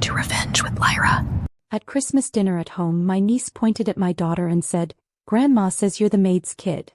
to revenge with Lyra. At Christmas dinner at home, my niece pointed at my daughter and said, "Grandma says you're the maid's kid."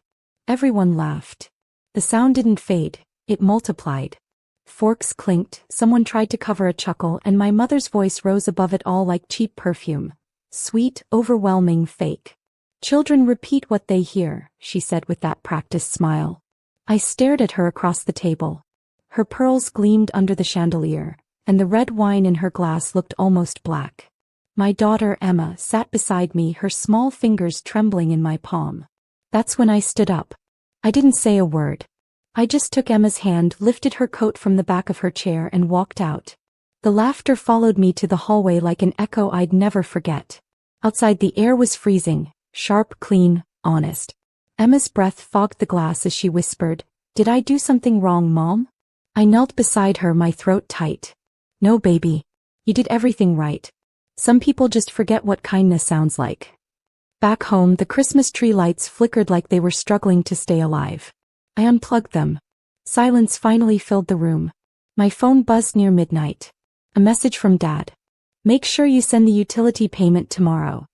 Everyone laughed. The sound didn't fade, it multiplied. Forks clinked, someone tried to cover a chuckle, and my mother's voice rose above it all like cheap perfume. Sweet, overwhelming, fake. "Children repeat what they hear," she said with that practiced smile. I stared at her across the table. Her pearls gleamed under the chandelier, and the red wine in her glass looked almost black. My daughter Emma sat beside me, her small fingers trembling in my palm. That's when I stood up. I didn't say a word. I just took Emma's hand, lifted her coat from the back of her chair, and walked out. The laughter followed me to the hallway like an echo I'd never forget. Outside the air was freezing, sharp, clean, honest. Emma's breath fogged the glass as she whispered, "Did I do something wrong, Mom?" I knelt beside her, my throat tight. "No, baby. You did everything right. Some people just forget what kindness sounds like." Back home, the Christmas tree lights flickered like they were struggling to stay alive. I unplugged them. Silence finally filled the room. My phone buzzed near midnight. A message from Dad. "Make sure you send the utility payment tomorrow."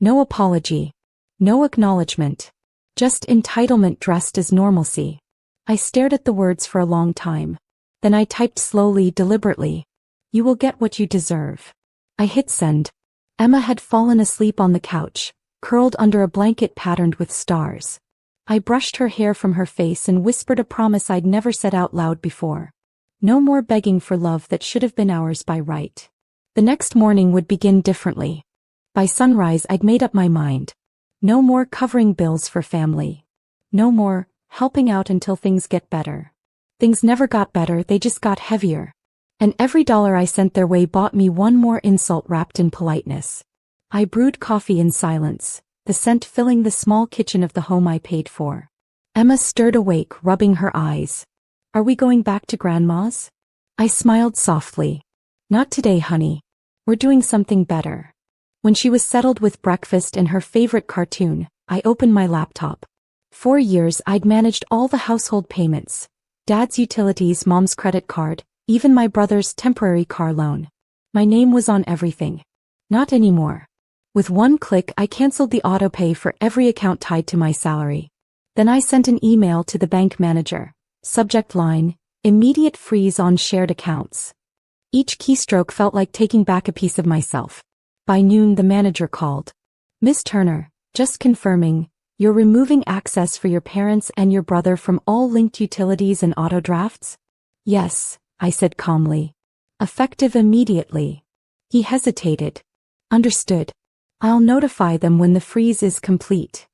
No apology. No acknowledgement. Just entitlement dressed as normalcy. I stared at the words for a long time. Then I typed slowly, deliberately. "You will get what you deserve." I hit send. Emma had fallen asleep on the couch, curled under a blanket patterned with stars. I brushed her hair from her face and whispered a promise I'd never said out loud before. No more begging for love that should have been ours by right. The next morning would begin differently. By sunrise I'd made up my mind. No more covering bills for family. No more helping out until things get better. Things never got better, they just got heavier. And every dollar I sent their way bought me one more insult wrapped in politeness. I brewed coffee in silence, the scent filling the small kitchen of the home I paid for. Emma stirred awake, rubbing her eyes. "Are we going back to Grandma's?" I smiled softly. "Not today, honey. We're doing something better." When she was settled with breakfast and her favorite cartoon, I opened my laptop. 4 years I'd managed all the household payments. Dad's utilities, Mom's credit card, even my brother's temporary car loan. My name was on everything. Not anymore. With one click I canceled the autopay for every account tied to my salary. Then I sent an email to the bank manager. Subject line, "Immediate freeze on shared accounts." Each keystroke felt like taking back a piece of myself. By noon the manager called. "Miss Turner, just confirming, you're removing access for your parents and your brother from all linked utilities and auto drafts?" "Yes," I said calmly. "Effective immediately." He hesitated. "Understood. I'll notify them when the freeze is complete."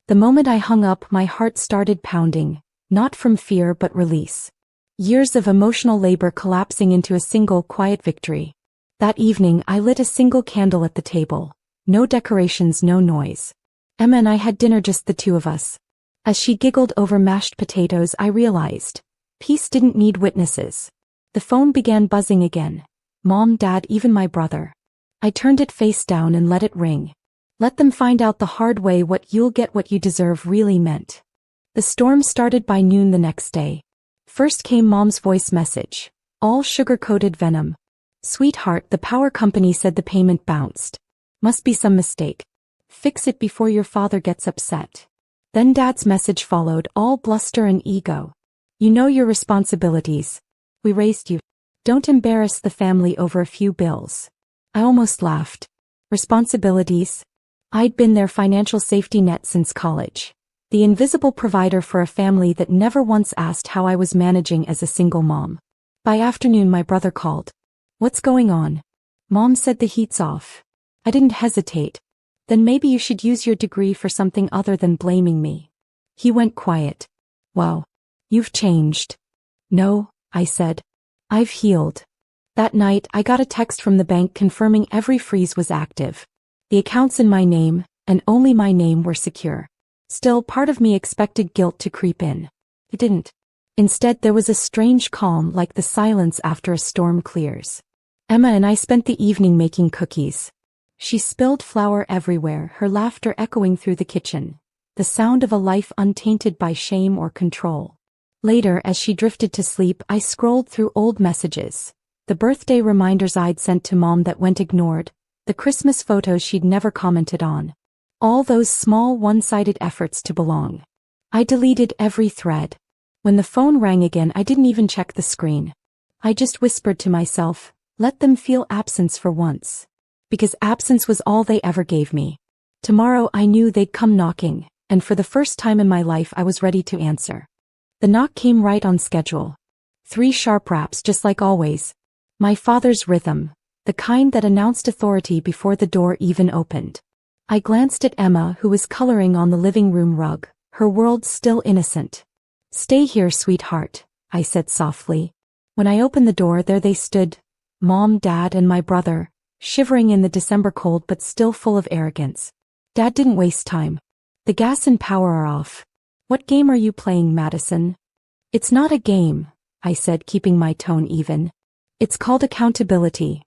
The moment I hung up, my heart started pounding, not from fear but release. Years of emotional labor collapsing into a single quiet victory. That evening I lit a single candle at the table. No decorations, no noise. Emma and I had dinner, just the two of us. As she giggled over mashed potatoes, I realized peace didn't need witnesses. The phone began buzzing again. Mom, Dad, even my brother. I turned it face down and let it ring. Let them find out the hard way what "you'll get what you deserve" really meant. The storm started by noon the next day. First came Mom's voice message. All sugar-coated venom. "Sweetheart, the power company said the payment bounced. Must be some mistake. Fix it before your father gets upset." Then Dad's message followed, all bluster and ego. "You know your responsibilities. We raised you. Don't embarrass the family over a few bills." I almost laughed. Responsibilities? I'd been their financial safety net since college. The invisible provider for a family that never once asked how I was managing as a single mom. By afternoon my brother called. "What's going on?" "Mom said the heat's off." I didn't hesitate. "Then maybe you should use your degree for something other than blaming me." He went quiet. "Wow. You've changed." "No," I said. "I've healed." That night I got a text from the bank confirming every freeze was active. The accounts in my name, and only my name, were secure. Still, part of me expected guilt to creep in. It didn't. Instead, there was a strange calm, like the silence after a storm clears. Emma and I spent the evening making cookies. She spilled flour everywhere, her laughter echoing through the kitchen. The sound of a life untainted by shame or control. Later, as she drifted to sleep, I scrolled through old messages. the birthday reminders I'd sent to Mom that went ignored, the Christmas photos she'd never commented on. All those small one-sided efforts to belong. I deleted every thread. When the phone rang again, I didn't even check the screen. I just whispered to myself, let them feel absence for once. Because absence was all they ever gave me. Tomorrow I knew they'd come knocking, and for the first time in my life I was ready to answer. The knock came right on schedule. 3 sharp raps just like always. My father's rhythm, the kind that announced authority before the door even opened. I glanced at Emma, who was coloring on the living room rug, her world still innocent. Stay here, sweetheart, I said softly. When I opened the door, there they stood, Mom, Dad, and my brother, shivering in the December cold but still full of arrogance. Dad didn't waste time. The gas and power are off. What game are you playing, Madison? It's not a game, I said, keeping my tone even. It's called accountability.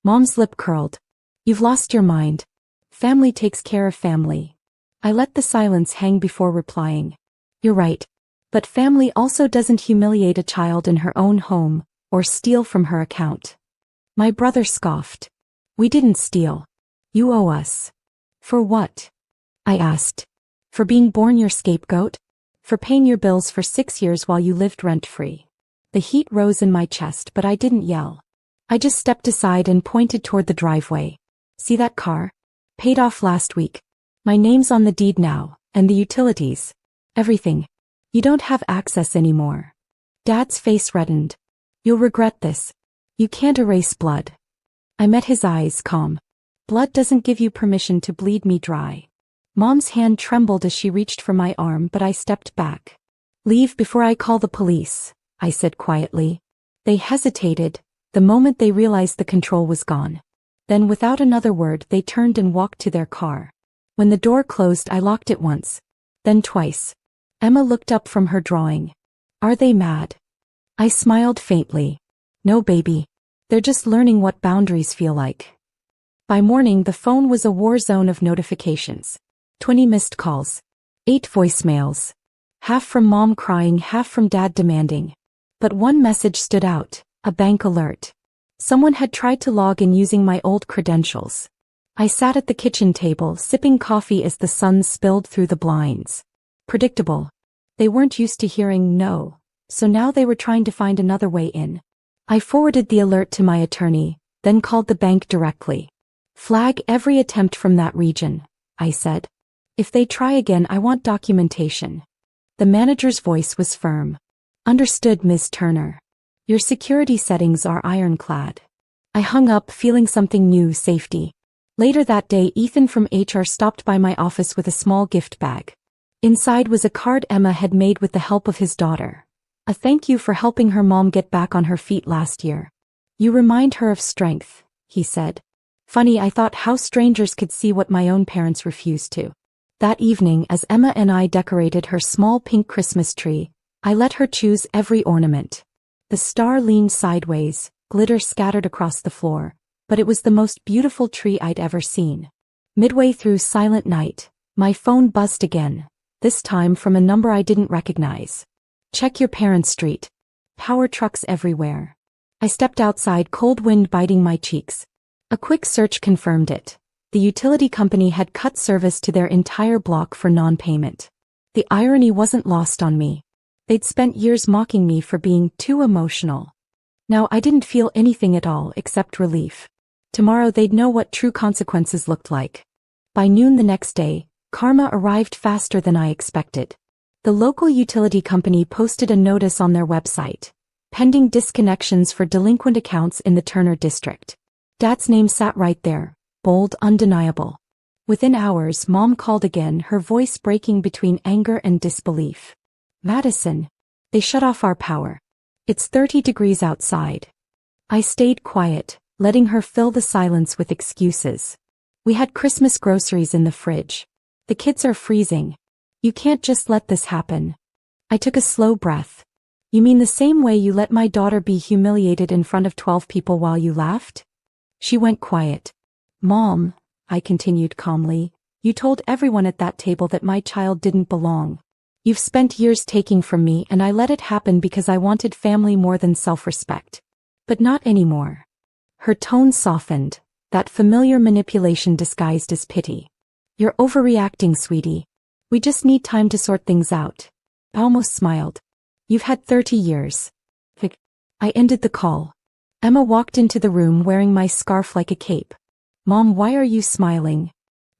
Mom's lip curled. You've lost your mind. Family takes care of family. I let the silence hang before replying. You're right. But family also doesn't humiliate a child in her own home, or steal from her account. My brother scoffed. We didn't steal. You owe us. For what? I asked. For being born your scapegoat? For paying your bills for 6 years while you lived rent-free. The heat rose in my chest, but I didn't yell. I just stepped aside and pointed toward the driveway. See that car? Paid off last week. My name's on the deed now, and the utilities. Everything. You don't have access anymore. Dad's face reddened. You'll regret this. You can't erase blood. I met his eyes, calm. Blood doesn't give you permission to bleed me dry. Mom's hand trembled as she reached for my arm, but I stepped back. Leave before I call the police, I said quietly. They hesitated, the moment they realized the control was gone. Then without another word they turned and walked to their car. When the door closed I locked it once. Then twice. Emma looked up from her drawing. Are they mad? I smiled faintly. No, baby. They're just learning what boundaries feel like. By morning the phone was a war zone of notifications. 20 missed calls. 8 voicemails. Half from Mom crying, half from Dad demanding. But one message stood out, a bank alert. Someone had tried to log in using my old credentials. I sat at the kitchen table, sipping coffee as the sun spilled through the blinds. Predictable. They weren't used to hearing no, so now they were trying to find another way in. I forwarded the alert to my attorney, then called the bank directly. Flag every attempt from that region, I said. If they try again, I want documentation. The manager's voice was firm. Understood, Ms. Turner. Your security settings are ironclad. I hung up, feeling something new, safety. Later that day, Ethan from HR stopped by my office with a small gift bag. Inside was a card Emma had made with the help of his daughter. A thank you for helping her mom get back on her feet last year. You remind her of strength, he said. Funny, I thought how strangers could see what my own parents refused to. That evening, as Emma and I decorated her small pink Christmas tree, I let her choose every ornament. The star leaned sideways, glitter scattered across the floor, but it was the most beautiful tree I'd ever seen. Midway through Silent Night, my phone buzzed again, this time from a number I didn't recognize. Check your parents' street. Power trucks everywhere. I stepped outside, cold wind biting my cheeks. A quick search confirmed it. The utility company had cut service to their entire block for non-payment. The irony wasn't lost on me. They'd spent years mocking me for being too emotional. Now I didn't feel anything at all except relief. Tomorrow they'd know what true consequences looked like. By noon the next day, karma arrived faster than I expected. The local utility company posted a notice on their website, pending disconnections for delinquent accounts in the Turner district. Dad's name sat right there, bold, undeniable. Within hours, Mom called again, her voice breaking between anger and disbelief. Madison, they shut off our power. It's 30 degrees outside. I stayed quiet, letting her fill the silence with excuses. We had Christmas groceries in the fridge. The kids are freezing. You can't just let this happen. I took a slow breath. You mean the same way you let my daughter be humiliated in front of 12 people while you laughed? She went quiet. Mom, I continued calmly, you told everyone at that table that my child didn't belong. You've spent years taking from me, and I let it happen because I wanted family more than self-respect. But not anymore. Her tone softened, that familiar manipulation disguised as pity. You're overreacting, sweetie. We just need time to sort things out. I almost smiled. You've had 30 years. I ended the call. Emma walked into the room wearing my scarf like a cape. Mom, why are you smiling?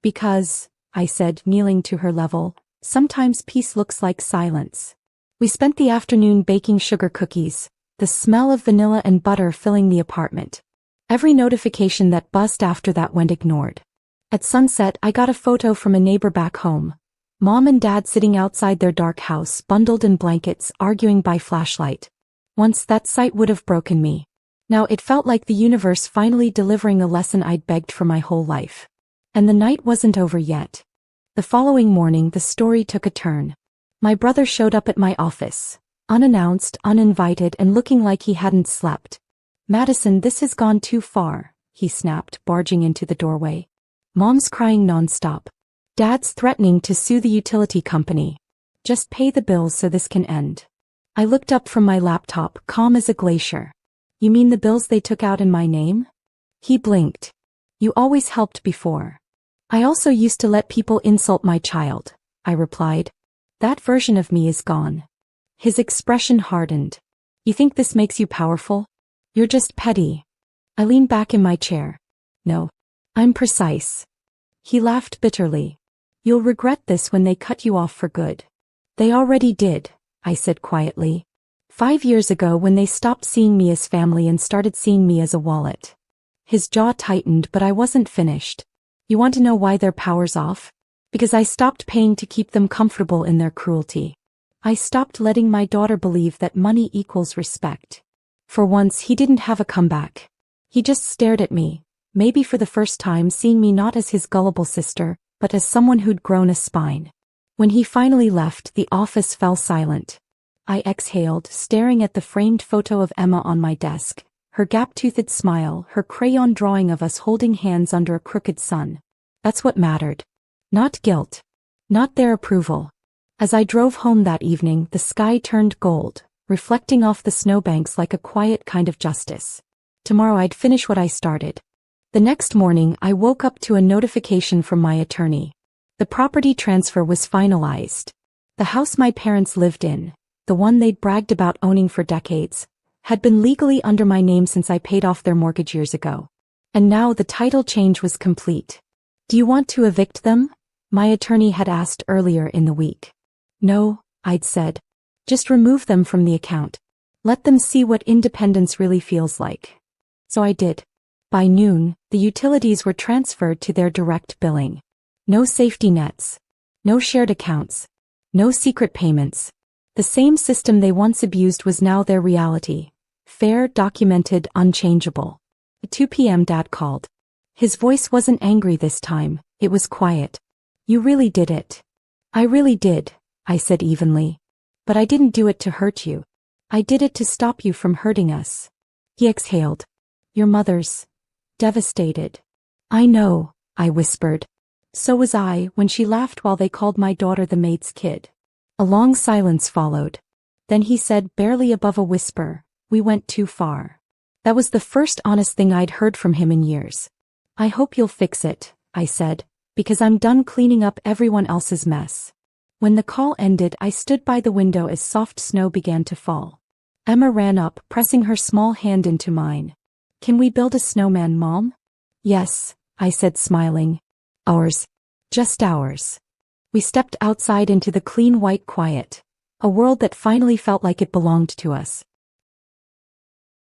Because, I said, kneeling to her level, sometimes peace looks like silence. We spent the afternoon baking sugar cookies, the smell of vanilla and butter filling the apartment. Every notification that buzzed after that went ignored. At sunset, I got a photo from a neighbor back home. Mom and Dad sitting outside their dark house, bundled in blankets, arguing by flashlight. Once that sight would have broken me. Now it felt like the universe finally delivering a lesson I'd begged for my whole life. And the night wasn't over yet. The following morning the story took a turn. My brother showed up at my office, unannounced, uninvited, and looking like he hadn't slept. Madison, this has gone too far, he snapped, barging into the doorway. Mom's crying nonstop. Dad's threatening to sue the utility company. Just pay the bills so this can end. I looked up from my laptop, calm as a glacier. You mean the bills they took out in my name? He blinked. You always helped before. I also used to let people insult my child, I replied. That version of me is gone. His expression hardened. You think this makes you powerful? You're just petty. I leaned back in my chair. No. I'm precise. He laughed bitterly. You'll regret this when they cut you off for good. They already did, I said quietly. 5 years ago when they stopped seeing me as family and started seeing me as a wallet. His jaw tightened, but I wasn't finished. You want to know why their power's off? Because I stopped paying to keep them comfortable in their cruelty. I stopped letting my daughter believe that money equals respect. For once he didn't have a comeback. He just stared at me, maybe for the first time seeing me not as his gullible sister, but as someone who'd grown a spine. When he finally left, the office fell silent. I exhaled, staring at the framed photo of Emma on my desk, her gap-toothed smile, her crayon drawing of us holding hands under a crooked sun. That's what mattered. Not guilt. Not their approval. As I drove home that evening, the sky turned gold, reflecting off the snowbanks like a quiet kind of justice. Tomorrow I'd finish what I started. The next morning, I woke up to a notification from my attorney. The property transfer was finalized. The house my parents lived in, the one they'd bragged about owning for decades, had been legally under my name since I paid off their mortgage years ago. And now the title change was complete. Do you want to evict them? My attorney had asked earlier in the week. No, I'd said. Just remove them from the account. Let them see what independence really feels like. So I did. By noon, the utilities were transferred to their direct billing. No safety nets. No shared accounts. No secret payments. The same system they once abused was now their reality. Fair, documented, unchangeable. At 2 p.m. Dad called. His voice wasn't angry this time, it was quiet. You really did it. I really did, I said evenly. But I didn't do it to hurt you. I did it to stop you from hurting us. He exhaled. Your mother's devastated. I know, I whispered. So was I when she laughed while they called my daughter the maid's kid. A long silence followed. Then he said, barely above a whisper, we went too far. That was the first honest thing I'd heard from him in years. I hope you'll fix it, I said, because I'm done cleaning up everyone else's mess. When the call ended, I stood by the window as soft snow began to fall. Emma ran up, pressing her small hand into mine. Can we build a snowman, Mom? Yes, I said, smiling. Ours. Just ours. We stepped outside into the clean white quiet, a world that finally felt like it belonged to us.